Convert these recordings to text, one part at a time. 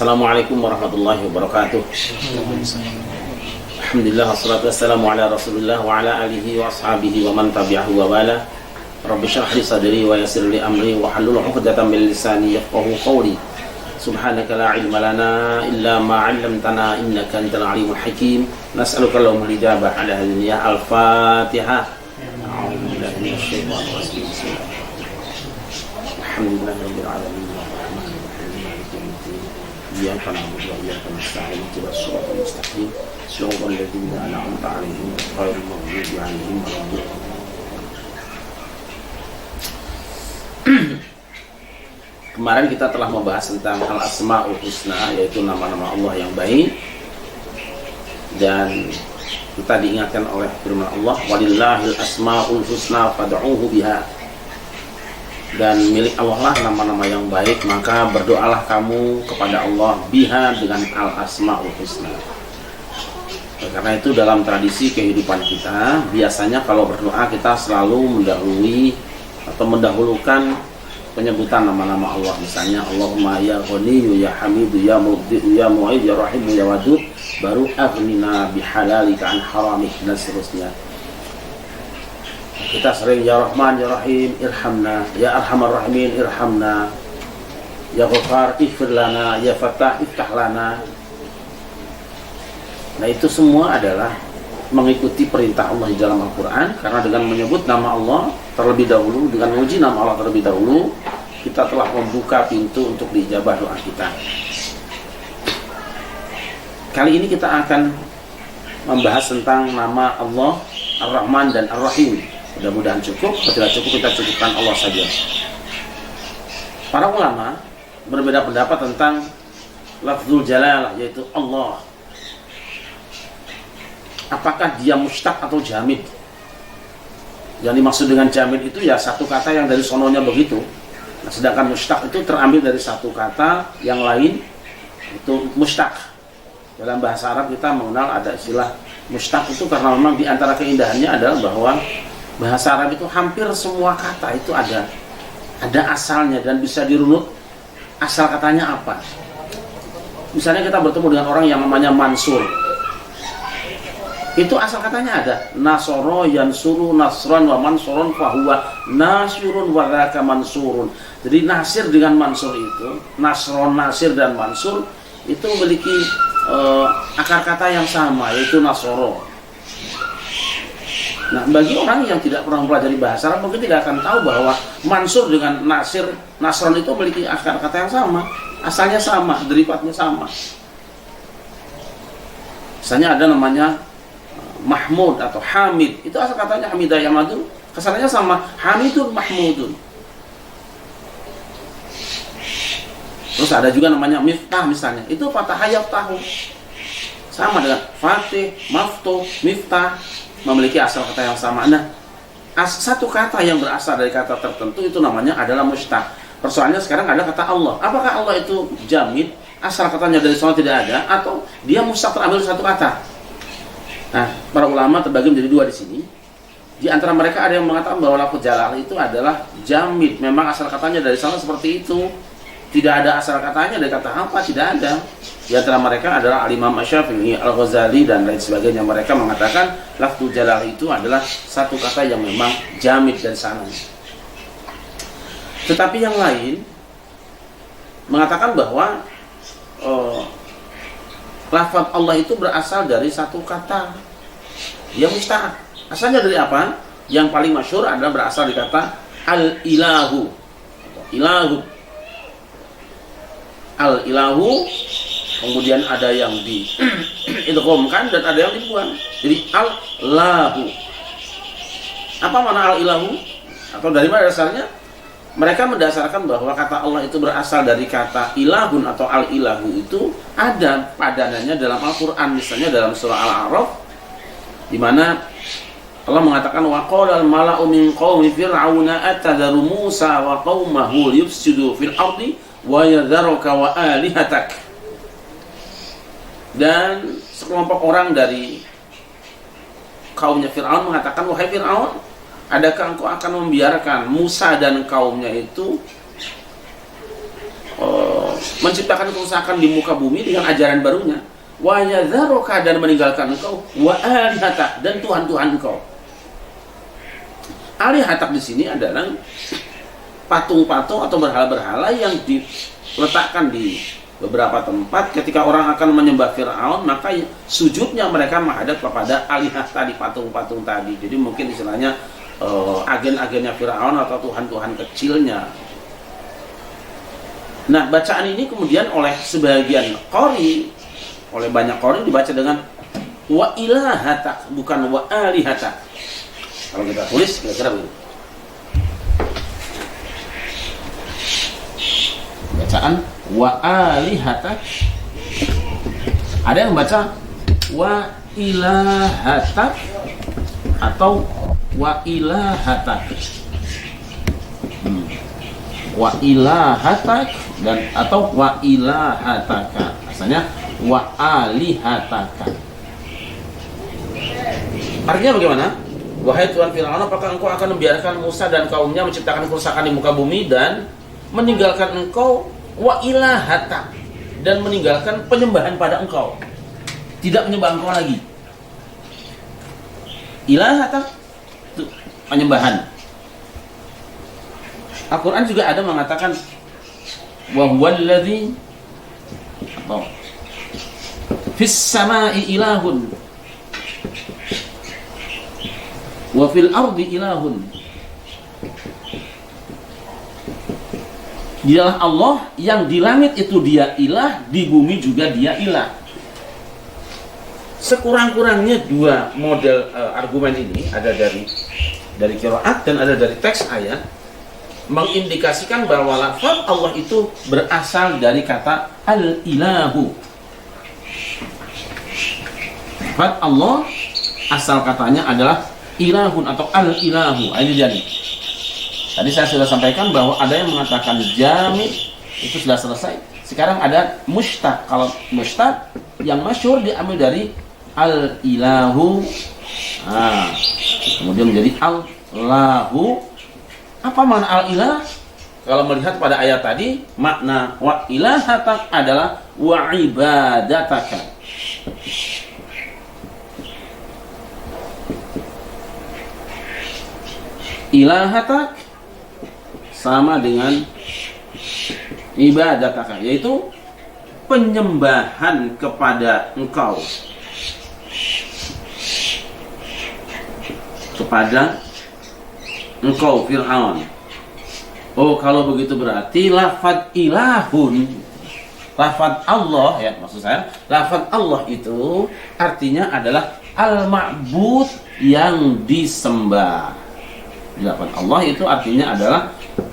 Assalamualaikum warahmatullahi wabarakatuh. Alhamdulillah wassalatu wassalamu ala Rasulillah wa ala alihi wa ashabihi wa man tabi'ahu wa wala. Rabbi shrah li sadri wa yassir li amri wa halul 'uqdatam min lisani yafqahu qawli. Subhanaka la ilma lana illa ma 'allamtana innaka antal alimul hakim. Nas'aluka Allahumma al-ijabah ala hadhihi al-Fatihah. A'udzu billahi minasy syaithanir rajim. Alhamdulillahirabbil alamin. Iyyaka na'budu wa iyyaka nasta'in ihdinas siratal mustaqim siratal ladzina an'amta 'alaihim ghairil maghdubi 'alaihim waladdallin. Kemarin kita telah membahas tentang al-asma'ul husna, yaitu nama-nama Allah yang baik, dan kita diingatkan oleh firman Allah, walillahil asma'ul husna fad'uhu biha, dan milik Allah lah nama-nama yang baik, maka berdoalah kamu kepada Allah biha, dengan al-asma'ul husna. Karena itu dalam tradisi kehidupan kita, biasanya kalau berdoa kita selalu mendahulukan penyebutan nama-nama Allah. Misalnya Allahumma ya Ghaniyu ya Hamidu ya Mubdi'u ya Mu'id ya Rahimu ya Wadud, baru aghnina bihalalika an haramik, dan seterusnya. Kita sering ya Rahman ya Rahim irhamna, ya Arhamar Rahimin irhamna, ya Ghafar ighfir lana, ya Fattah iftah lana. Nah, itu semua adalah mengikuti perintah Allah di dalam Al-Quran, karena dengan menyebut nama Allah terlebih dahulu, dengan menguji nama Allah terlebih dahulu, kita telah membuka pintu untuk diijabah doa kita. Kali ini kita akan membahas tentang nama Allah Ar-Rahman dan Ar-Rahim. Mudah-mudahan cukup. Kalau tidak cukup, kita cukupkan Allah saja. Para ulama berbeda pendapat tentang lafzul jalalah, yaitu Allah. Apakah dia mustaq atau jamid? Yang dimaksud dengan jamid itu ya satu kata yang dari sononya begitu. Nah, sedangkan mustaq itu terambil dari satu kata yang lain, itu mustaq. Dalam bahasa Arab kita mengenal ada istilah mustaq itu karena memang di antara keindahannya adalah bahwa bahasa Arab itu hampir semua kata itu ada asalnya dan bisa dirunut asal katanya apa. Misalnya kita bertemu dengan orang yang namanya Mansur, itu asal katanya ada nasoro yansuru nasron wa mansurun fahuwa nasurun wa dzaka mansurun. Jadi nasir dengan mansur itu, nasron, nasir dan mansur itu memiliki akar kata yang sama, yaitu nasoro. Nah, bagi orang yang tidak pernah mempelajari bahasa Arab mungkin tidak akan tahu bahwa mansur dengan nasir, nasron itu memiliki akar kata yang sama, asalnya sama, derivatnya sama. Misalnya ada namanya Mahmud atau Hamid, itu asal katanya Hamidah Yamadu, kesannya sama, Hamidun Mahmudun. Terus ada juga namanya Miftah misalnya, itu Fatah Yaftahu, sama dengan Fatih, Maftuh, Miftah, memiliki asal kata yang sama. Nah, satu kata yang berasal dari kata tertentu itu namanya adalah mustaq. Persoalannya sekarang ada kata Allah. Apakah Allah itu jamid, asal katanya dari sana tidak ada, atau dia mustaq terambil satu kata? Nah, para ulama terbagi menjadi dua di sini. Di antara mereka ada yang mengatakan bahwa lafaz jalal itu adalah jamid, memang asal katanya dari sana seperti itu. Tidak ada asal katanya dari kata apa, tidak ada. Di antara mereka adalah Al-Imam Asy-Syafi'i, Al-Ghazali dan lain sebagainya. Mereka mengatakan lafzul jalal itu adalah satu kata yang memang jamid dari sana. Tetapi yang lain mengatakan bahwa lafaz Allah itu berasal dari satu kata. Dia mustaq. Asalnya dari apa? Yang paling masyhur adalah berasal dari kata al-ilahu. Ilahu. Al-ilahu, kemudian ada yang diidghamkan dan ada yang dibuang. Jadi al-lahu. Apa makna al-ilahu? Atau dari mana dasarnya? Mereka mendasarkan bahwa kata Allah itu berasal dari kata ilahun atau al-ilahu, itu ada padanannya dalam Al-Quran. Misalnya dalam surah Al-A'raf, di mana Allah mengatakan wa qala al-mala'u min qaumi fir'auna atadharu Musa wa qaumahu yufsidu fil ardi wa yadharuka wa alihatak. Dan sekelompok orang dari kaumnya Fir'aun mengatakan, wahai Fir'aun, adakah engkau akan membiarkan Musa dan kaumnya itu menciptakan kerusakan di muka bumi dengan ajaran barunya. Wa yadharuka, dan meninggalkan engkau, wa alihatak, dan Tuhan-Tuhan engkau. Alihatak di sini adalah patung-patung atau berhala-berhala yang diletakkan di beberapa tempat. Ketika orang akan menyembah Fir'aun, maka sujudnya mereka menghadap kepada alihat tadi, patung-patung tadi. Jadi mungkin istilahnya agen-agennya Fir'aun atau Tuhan-Tuhan kecilnya. Nah, bacaan ini kemudian oleh sebagian qori, oleh banyak qori dibaca dengan wa ilahatak, bukan wa alihatak. Kalau kita tulis kira-kira begitu. Bacaan wa alihatak. Ada yang baca wa ilahatak atau wa ilahatak. Wa ilahatak dan atau wa ilahataka. Asalnya wa alihataka. Artinya bagaimana? Wahai Tuhan Fir'aun, apakah engkau akan membiarkan Musa dan kaumnya menciptakan kerusakan di muka bumi dan meninggalkan engkau wa ilahatak, dan meninggalkan penyembahan pada engkau, tidak menyembah engkau lagi. Ilahatak itu penyembahan. Al-Quran juga ada mengatakan wa huwallazi atau fis samai ilahun wa fil ardi ilahun. Dialah Allah yang di langit itu dia ilah, di bumi juga dia ilah. Sekurang-kurangnya dua model argumen ini, ada dari qiraat dan ada dari teks ayat, mengindikasikan bahwa lafaz Allah itu berasal dari kata al-ilahu. Lafaz Allah asal katanya adalah ilahun atau al-ilahu. Ini dia nih. Tadi saya sudah sampaikan bahwa ada yang mengatakan jami, itu sudah selesai. Sekarang ada mushtaq. Kalau mushtaq yang masyhur diambil dari al-ilahu. Kemudian menjadi al-lahu. Apa makna al-ilah? Kalau melihat pada ayat tadi, makna wa ilahatak adalah wa ibadataka. Ilahatak sama dengan ibadataka, yaitu penyembahan kepada engkau, kepada engkau Fir'aun. Oh, kalau begitu berarti lafaz ilahun, lafaz Allah ya, maksud saya lafaz Allah itu artinya adalah al-ma'bud, yang disembah. Lafaz Allah itu artinya adalah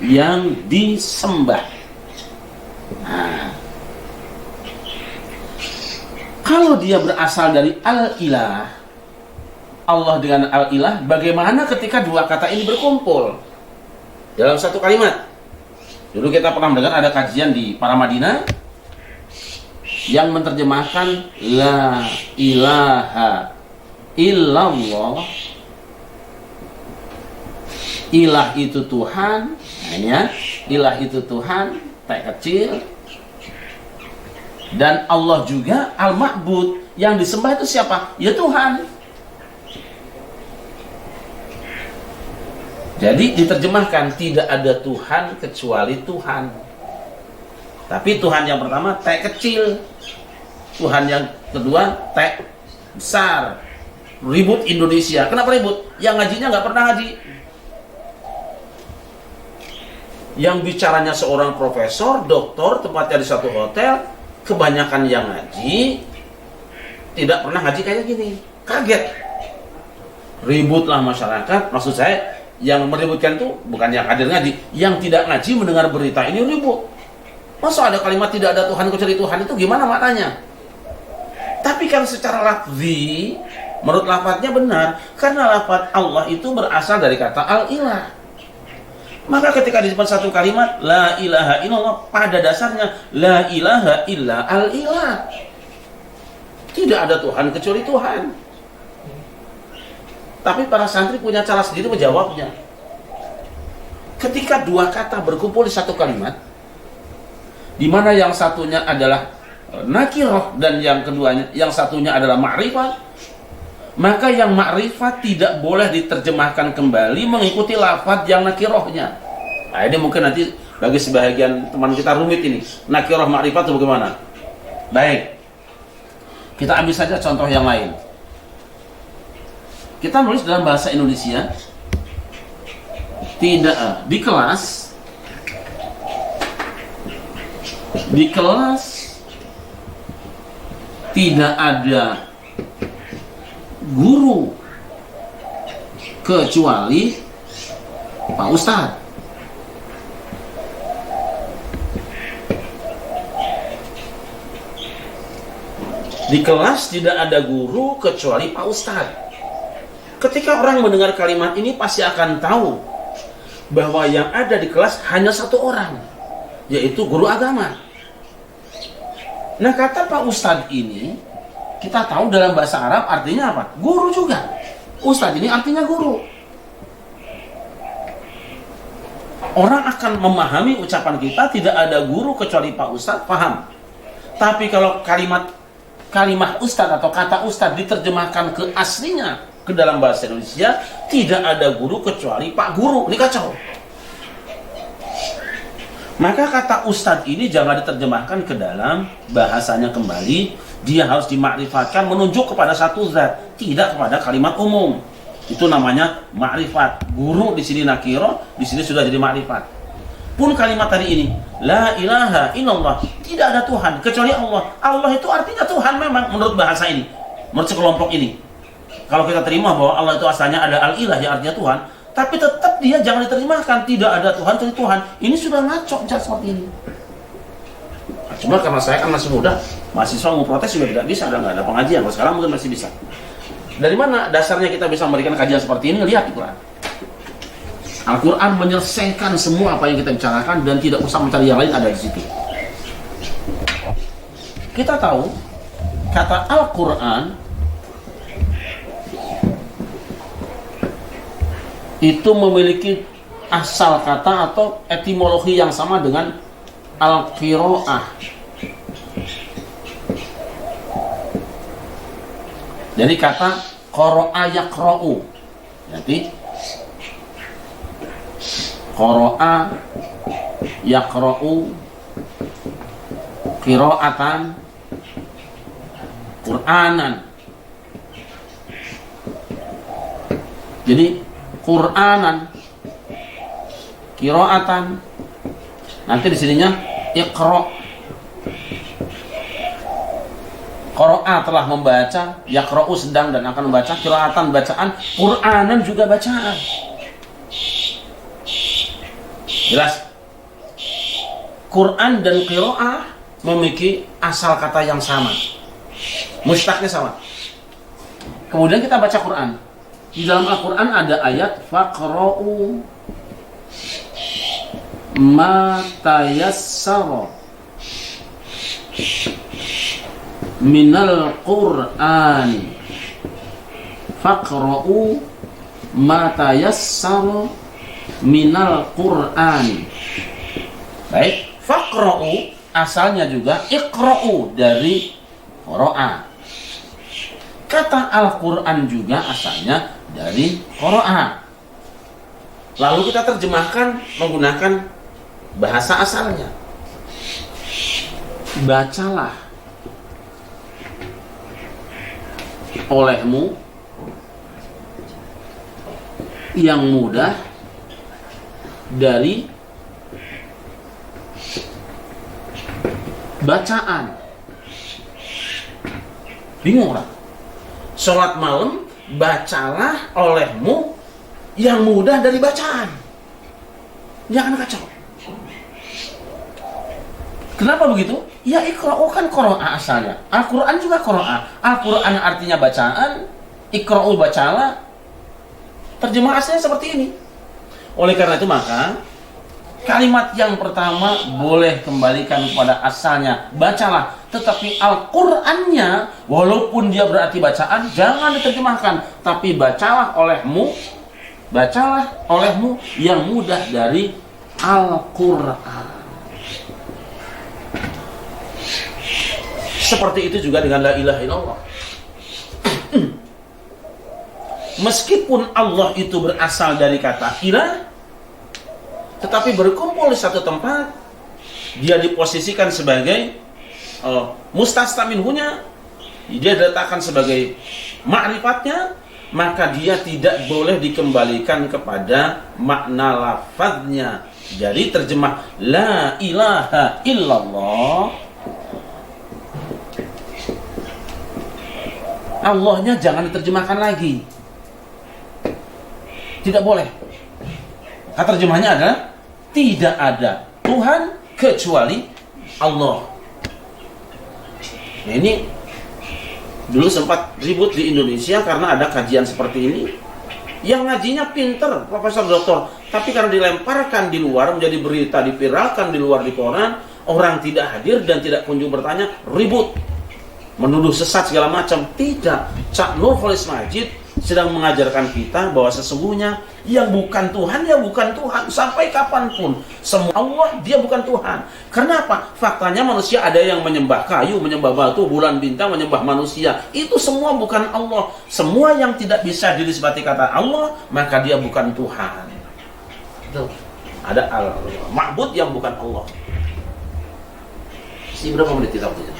yang disembah. Nah, kalau dia berasal dari al-ilah, Allah dengan al-ilah, bagaimana ketika dua kata ini berkumpul dalam satu kalimat? Dulu kita pernah mendengar ada kajian di Paramadina yang menerjemahkan la ilaha illallah. Ilah itu Tuhan, ya. Ilah itu Tuhan, tak kecil. Dan Allah juga al-ma'bud, yang disembah itu siapa? Ya Tuhan. Jadi diterjemahkan tidak ada Tuhan kecuali Tuhan. Tapi Tuhan yang pertama T kecil, Tuhan yang kedua T besar. Ribut Indonesia. Kenapa ribut? Yang ngajinya nggak pernah ngaji. Yang bicaranya seorang profesor, doktor, tempatnya di satu hotel, kebanyakan yang ngaji tidak pernah ngaji kayak gini. Kaget. Ributlah masyarakat. Maksud saya, yang meributkan itu bukan yang hadir ngaji, yang tidak ngaji mendengar berita ini ribut. Masa ada kalimat tidak ada Tuhan kecuali Tuhan, itu gimana maknanya? Tapi kan secara lafzi, menurut lafadznya benar, karena lafadz Allah itu berasal dari kata al-ilah. Maka ketika disebut satu kalimat la ilaha illallah, pada dasarnya la ilaha illa al-ilah. Tidak ada Tuhan kecuali Tuhan. Tapi para santri punya cara sendiri menjawabnya. Ketika dua kata berkumpul di satu kalimat, di mana yang satunya adalah nakirah dan yang satunya adalah ma'rifat, maka yang ma'rifat tidak boleh diterjemahkan kembali mengikuti lafaz yang nakirahnya. Nah, ini mungkin nanti bagi sebagian teman kita rumit ini. Nakirah ma'rifat itu bagaimana? Baik, kita ambil saja contoh yang lain. Kita nulis dalam bahasa Indonesia, tidak di kelas tidak ada guru kecuali Pak Ustadz. Di kelas tidak ada guru kecuali Pak Ustadz. Ketika orang mendengar kalimat ini pasti akan tahu bahwa yang ada di kelas hanya satu orang, yaitu guru agama. Nah, kata Pak Ustadz ini kita tahu dalam bahasa Arab artinya apa? Guru juga. Ustadz ini artinya guru. Orang akan memahami ucapan kita tidak ada guru kecuali Pak Ustadz, paham. Tapi kalau kalimah Ustadz atau kata Ustadz diterjemahkan ke aslinya ke dalam bahasa Indonesia, tidak ada guru kecuali Pak Guru. Ini kacau. Maka kata Ustadz ini jangan diterjemahkan ke dalam bahasanya kembali. Dia harus dimakrifatkan, menunjuk kepada satu zat, tidak kepada kalimat umum. Itu namanya makrifat. Guru di sini nakiro, di sini sudah jadi makrifat. Pun kalimat tadi ini, la ilaha illallah, tidak ada Tuhan kecuali Allah. Allah itu artinya Tuhan memang menurut bahasa ini, menurut sekelompok ini. Kalau kita terima bahwa Allah itu asalnya ada al-ilah yang artinya Tuhan, tapi tetap dia jangan diterjemahkan tidak ada Tuhan kecuali Tuhan. Ini sudah ngaco seperti ini. Nah, cuma karena saya kan masih muda, mahasiswa mau protes juga tidak bisa, nggak ada pengajian. Kalau sekarang mungkin masih bisa. Dari mana dasarnya kita bisa memberikan kajian seperti ini? Lihat di Quran. Al-Quran menyelesaikan semua apa yang kita bicarakan dan tidak usah mencari yang lain, ada di situ. Kita tahu kata Al-Quran itu memiliki asal kata atau etimologi yang sama dengan al-qiraah. Jadi kata qara'a yaqra'u, jadi qara'a yaqra'u qira'atan Qur'anan. Jadi Qur'anan qira'atan, nanti di sininya iqra'. Qara'a telah membaca, yaqra'u sedang dan akan membaca, qira'atan bacaan, Qur'anan juga bacaan. Jelas? Quran dan qira'ah memiliki asal kata yang sama, mushtaqnya sama. Kemudian kita baca Quran. Di dalam Al-Quran ada ayat faqra'u ma tayassara minal Qur'ani. Faqra'u ma tayassara minal Qur'ani. Baik, faqra'u asalnya juga iqra'u dari qara'a. Kata Al-Quran juga asalnya dari qara'a. Lalu kita terjemahkan menggunakan bahasa asalnya. Bacalah olehmu yang mudah dari bacaan. Bingung lah. Sholat malam, bacalah olehmu yang mudah dari bacaan. Jangan kacau. Kenapa begitu? Ya iqra'u kan qara'a asalnya. Al-Quran juga qara'a. Al-Quran artinya bacaan, iqra'u bacalah. Terjemah aslinya seperti ini. Oleh karena itu maka kalimat yang pertama boleh kembalikan kepada asalnya, bacalah. Tetapi Al-Qur'annya walaupun dia berarti bacaan, jangan diterjemahkan, tapi bacalah olehmu yang mudah dari Al-Qur'an. Seperti itu juga dengan la ilaha illallah. Meskipun Allah itu berasal dari kata ilah, tetapi berkumpul di satu tempat, dia diposisikan sebagai mustastaminhunya, dia diletakkan sebagai ma'rifatnya, maka dia tidak boleh dikembalikan kepada makna lafadznya. Jadi terjemah la ilaha illallah, Allahnya jangan diterjemahkan lagi, tidak boleh. Kata terjemahnya adalah tidak ada Tuhan kecuali Allah. Nah, ini dulu sempat ribut di Indonesia karena ada kajian seperti ini. Yang ngajinya pinter, profesor doktor, tapi karena dilemparkan di luar menjadi berita, dipiralkan di luar di koran, orang tidak hadir dan tidak kunjung bertanya, ribut, menuduh sesat segala macam. Tidak. Cak Nur Khalis Majid sedang mengajarkan kita bahwa sesungguhnya yang bukan Tuhan, ya bukan Tuhan sampai kapanpun. Semua Allah, dia bukan Tuhan. Kenapa? Faktanya manusia ada yang menyembah kayu, menyembah batu, bulan, bintang, menyembah manusia. Itu semua bukan Allah. Semua yang tidak bisa dinisbati kata Allah, maka dia bukan Tuhan. Itu. Ada al-ma'bud yang bukan Allah. Ini berapa menit kita punya?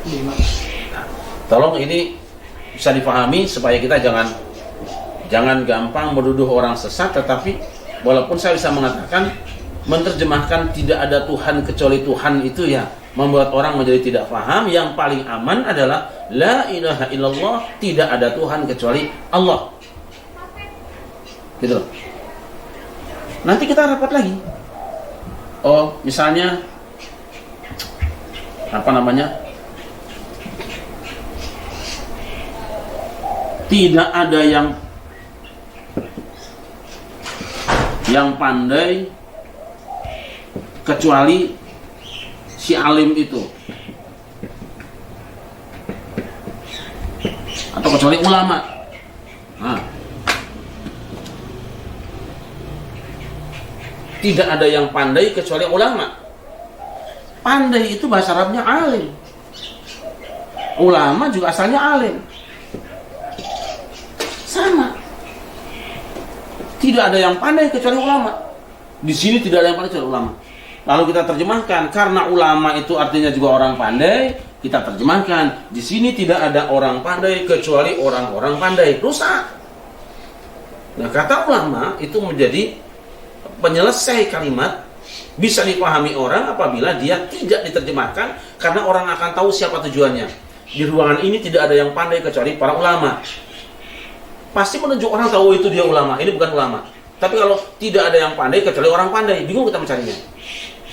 5. Tolong ini bisa dipahami supaya kita jangan gampang menuduh orang sesat. Tetapi walaupun saya bisa mengatakan menerjemahkan tidak ada Tuhan kecuali Tuhan itu ya membuat orang menjadi tidak paham. Yang paling aman adalah la ilaha illallah, tidak ada Tuhan kecuali Allah. Gitu. Nanti kita rapat lagi. Oh, misalnya apa namanya? Tidak ada yang pandai kecuali si alim itu, atau kecuali ulama. Nah, tidak ada yang pandai kecuali ulama. Pandai itu bahasa Arabnya alim. Ulama juga asalnya alim. Sama. Tidak ada yang pandai kecuali ulama. Di sini tidak ada yang pandai kecuali ulama. Lalu kita terjemahkan, karena ulama itu artinya juga orang pandai, kita terjemahkan, di sini tidak ada orang pandai kecuali orang-orang pandai. Rusak. Nah, kata ulama itu menjadi penyelesai kalimat, bisa dipahami orang apabila dia tidak diterjemahkan, karena orang akan tahu siapa tujuannya. Di ruangan ini tidak ada yang pandai kecuali para ulama. Pasti menunjuk orang tahu itu dia ulama, ini bukan ulama. Tapi kalau tidak ada yang pandai kecuali orang pandai, bingung kita mencarinya.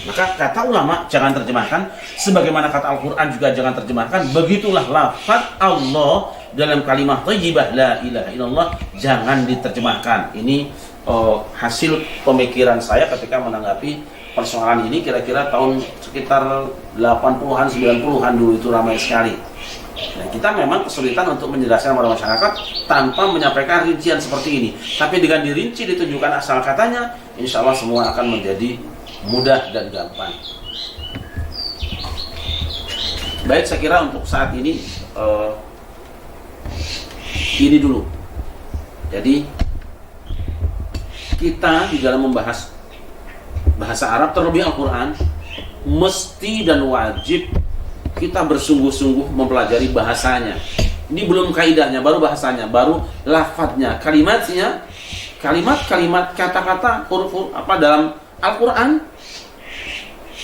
Maka kata ulama jangan terjemahkan, sebagaimana kata Al-Quran juga jangan terjemahkan. Begitulah lafaz Allah dalam kalimat thayyibah la ilaha illallah jangan diterjemahkan. Ini hasil pemikiran saya ketika menanggapi persoalan ini. Kira-kira tahun sekitar 80-an, 90-an dulu itu ramai sekali. Nah, kita memang kesulitan untuk menjelaskan kepada masyarakat tanpa menyampaikan rincian seperti ini. Tapi dengan dirinci, ditunjukkan asal katanya, insya Allah semua akan menjadi mudah dan gampang. Baik, saya kira untuk saat ini dulu. Jadi kita di dalam membahas bahasa Arab, terlebih Al-Quran, mesti dan wajib kita bersungguh-sungguh mempelajari bahasanya. Ini belum kaidahnya, baru bahasanya, baru lafadznya, kalimatnya, kalimat-kalimat, kata-kata, huruf apa dalam Al-Quran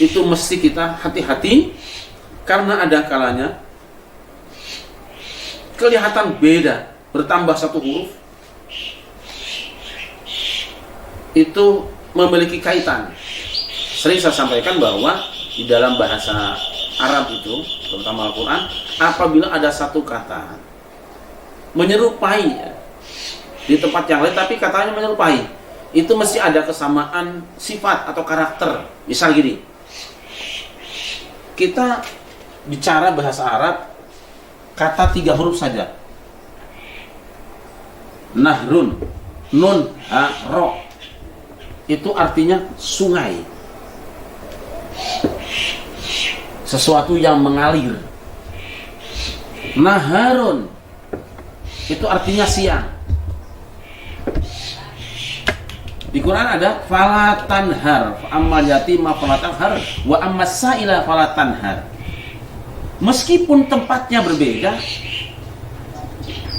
itu mesti kita hati-hati, karena ada kalanya kelihatan beda, bertambah satu huruf itu memiliki kaitan. Sering saya sampaikan bahwa di dalam bahasa Arab itu, terutama Al-Quran, apabila ada satu kata menyerupai di tempat yang lain, tapi katanya menyerupai, itu mesti ada kesamaan sifat atau karakter. Misal gini, kita bicara bahasa Arab, kata 3 huruf saja, nahrun, nun, ha, ro, itu artinya sungai. sesuatu yang mengalir. Naharun itu artinya siang. Di Quran ada fala tanhar, amma yatima fala tanhar, wa amma sa'ila fala tanhar. Meskipun tempatnya berbeda,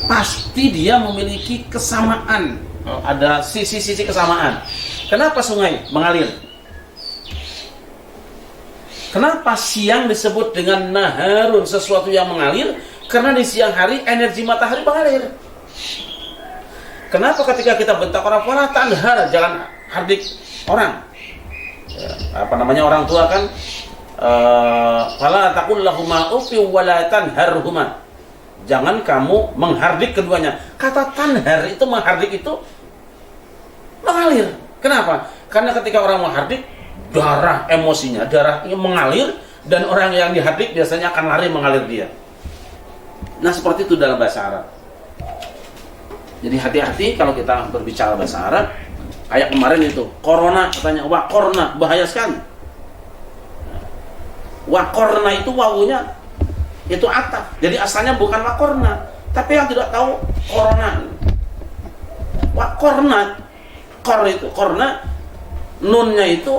pasti dia memiliki kesamaan. Ada sisi-sisi kesamaan. Kenapa sungai mengalir? Kenapa siang disebut dengan naharun, sesuatu yang mengalir? Karena di siang hari energi matahari mengalir. Kenapa ketika kita bentak orang, fala tanhar, jangan hardik orang. Orang tua kan, fala taqul lahuma uffin wa la tanharhuma. Jangan kamu menghardik keduanya. Kata tanhar itu, menghardik itu mengalir. Kenapa? Karena ketika orang menghardik, darah emosinya, darahnya mengalir, dan orang yang dihardik biasanya akan lari mengalir dia. Nah, seperti itu dalam bahasa Arab. Jadi hati-hati kalau kita berbicara bahasa Arab. Kayak kemarin itu, corona katanya, wakorna, bahaya sekali. Wakorna itu wawunya itu ataf. Jadi asalnya bukan wakorna, tapi yang tidak tahu corona. Wakorna, kor itu, korna, nunnya itu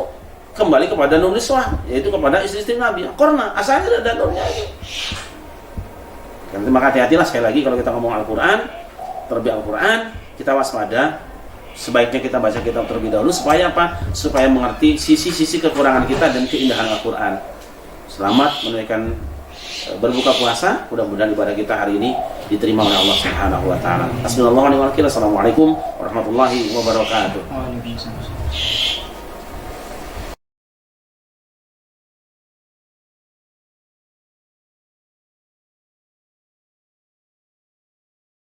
kembali kepada nun niswah, yaitu kepada istri-istri Nabi. Korna, asalnya ada nunnya itu. Dan maka hati-hatilah sekali lagi kalau kita ngomong Al-Quran, terlebih Al-Quran, kita waspada. Sebaiknya kita baca kitab terlebih dahulu supaya apa? Supaya mengerti sisi-sisi kekurangan kita dan keindahan Al-Quran. Selamat menunaikan berbuka puasa. Mudah-mudahan ibadah kita hari ini diterima oleh Allah Subhanahu wa taala. Assalamualaikum warahmatullahi wabarakatuh.